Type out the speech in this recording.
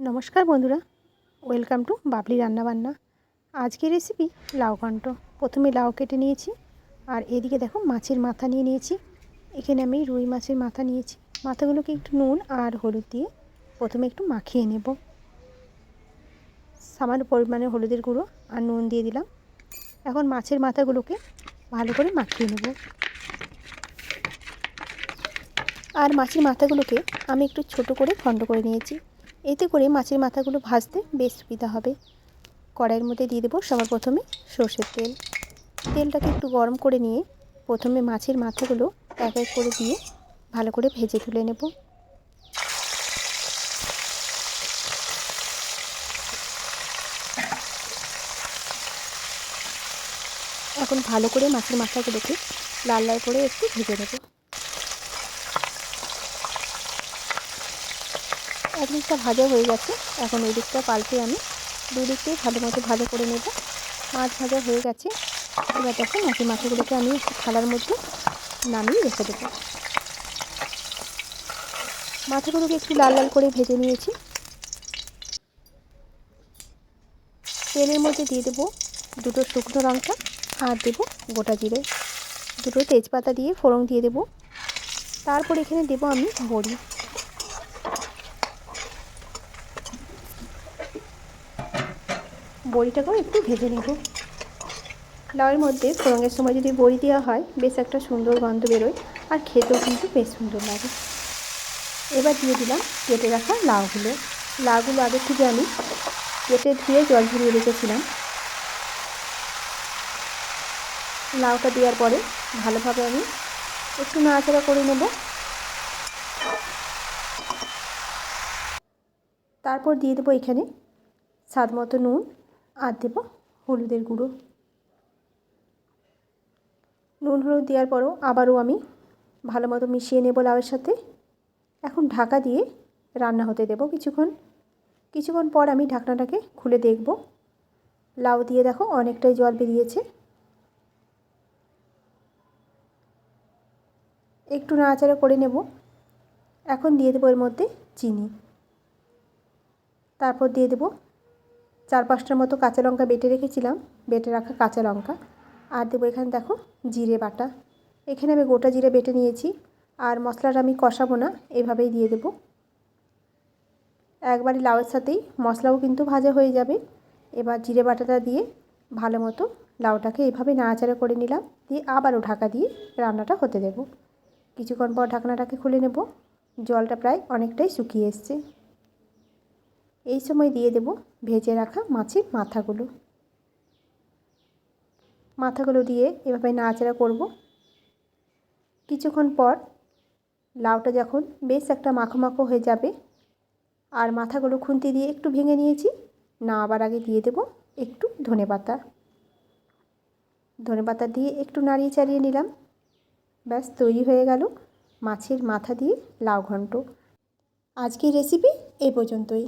নমস্কার বন্ধুরা, welcome to Babli রান্নাবান্না। আজকের রেসিপি লাউ ঘন্ট। প্রথমে লাউ কেটে নিয়েছি, আর এদিকে দেখো মাছের মাথা নিয়ে নিয়েছি। এখানে আমি রুই মাছের মাথা নিয়েছি। মাথাগুলোকে একটু নুন আর হলুদ দিয়ে প্রথমে একটু মাখিয়ে নেব। সামান্য পরিমাণে হলুদের গুঁড়ো আর নুন দিয়ে দিলাম। এখন মাছের মাথাগুলোকে ভালো করে মাখিয়ে নেব। আর মাছের মাথাগুলোকে আমি একটু ছোট করে খণ্ড করে নিয়েছি। এতে করে মাছের মাথাগুলো ভাজতে বেশ সুবিধা হবে। কড়াইয়ের মধ্যে দিয়ে দেবো সবার প্রথমে সর্ষের তেল। তেলটাকে একটু গরম করে নিয়ে প্রথমে মাছের মাথাগুলো এক এক করে দিয়ে ভালো করে ভেজে তুলে নেব। এখন ভালো করে মাছের মাথাগুলোকে লাল লাল করে একটু ভেজে নেব। এক দিকটা ভাজা হয়ে গেছে, এখন ওই দিকটা পাল্টে আমি দুই দিকটাই ভালো মতো ভাজা করে নেব। মাছ ভাজা হয়ে গেছে। এবার দেখো মাছের মাথাগুলোকে আমি একটু থালার মধ্যে নামিয়ে রেখে দেবো। মাথাগুলোকে একটু লাল লাল করে ভেজে নিয়েছি। তেলের মধ্যে দিয়ে দেবো দুটো শুকনো লঙ্কা আর দেবো গোটা জিরে, দুটো তেজপাতা দিয়ে ফোড়ন দিয়ে দেবো। তারপর এখানে দেবো আমি বড়ি। বড়িটাকেও একটু ভেজে নেব। লাউয়ের মধ্যে ফোড়নের সময় যদি বড়ি দেওয়া হয় বেশ একটা সুন্দর গন্ধ বেরোয়, আর খেতেও কিন্তু বেশ সুন্দর লাগে। এবার দিয়ে দিলাম কেটে রাখা লাউগুলো আগে থেকে আমি কেটে ধুয়ে জল ঝরিয়ে রেখেছিলাম। লাউটা দেওয়ার পরে ভালোভাবে আমি একটু নাড়াচাড়া করে নেব। তারপর দিয়ে দেবো এখানে স্বাদ মতো নুন আর দেবো হলুদের গুঁড়ো। নুন হলুদ দেওয়ার পরও আবারও আমি ভালো মতো মিশিয়ে নেব লাউয়ের সাথে। এখন ঢাকা দিয়ে রান্না হতে দেব কিছুক্ষণ পর আমি ঢাকনাটাকে খুলে দেখব। লাউ দিয়ে দেখো অনেকটাই জল বেরিয়েছে। একটু নাড়াচাড়া করে নেব। এখন দিয়ে দেবো এর মধ্যে চিনি। তারপর দিয়ে দেবো 4-5টার মতো কাঁচা লঙ্কা বেটে রাখা কাঁচা লঙ্কা। আর দেবো এখানে দেখো জিরে বাটা। এখানে আমি গোটা জিরে বেটে নিয়েছি। আর মশলাটা আমি কষাবো না, এভাবেই দিয়ে দেবো। একবারে লাউয়ের সাথেই মশলাও কিন্তু ভাজা হয়ে যাবে। এবার জিরে বাটাটা দিয়ে ভালো মতো লাউটাকে এভাবে নাড়াচাড়া করে নিলাম, দিয়ে আবারও ঢাকা দিয়ে রান্নাটা হতে দেব। কিছুক্ষণ পর ঢাকনাটাকে খুলে নেব। জলটা প্রায় অনেকটাই শুকিয়ে এসছে। এই সময় দিয়ে দেব ভেজে রাখা মাছের মাথাগুলো দিয়ে এভাবে নাড়াচাড়া করব। কিছুক্ষণ পর লাউটা যখন বেশ একটা মাখো মাখো হয়ে যাবে, আর মাথাগুলো খুন্তি দিয়ে একটু ভেঙে নিয়েছি, নামাবার আগে দিয়ে দেব একটু ধনেপাতা দিয়ে একটু নাড়িয়ে চাড়িয়ে নিলাম। ব্যাস তৈরি হয়ে গেল মাছের মাথা দিয়ে লাউ ঘন্ট। আজকের রেসিপি এই পর্যন্তই।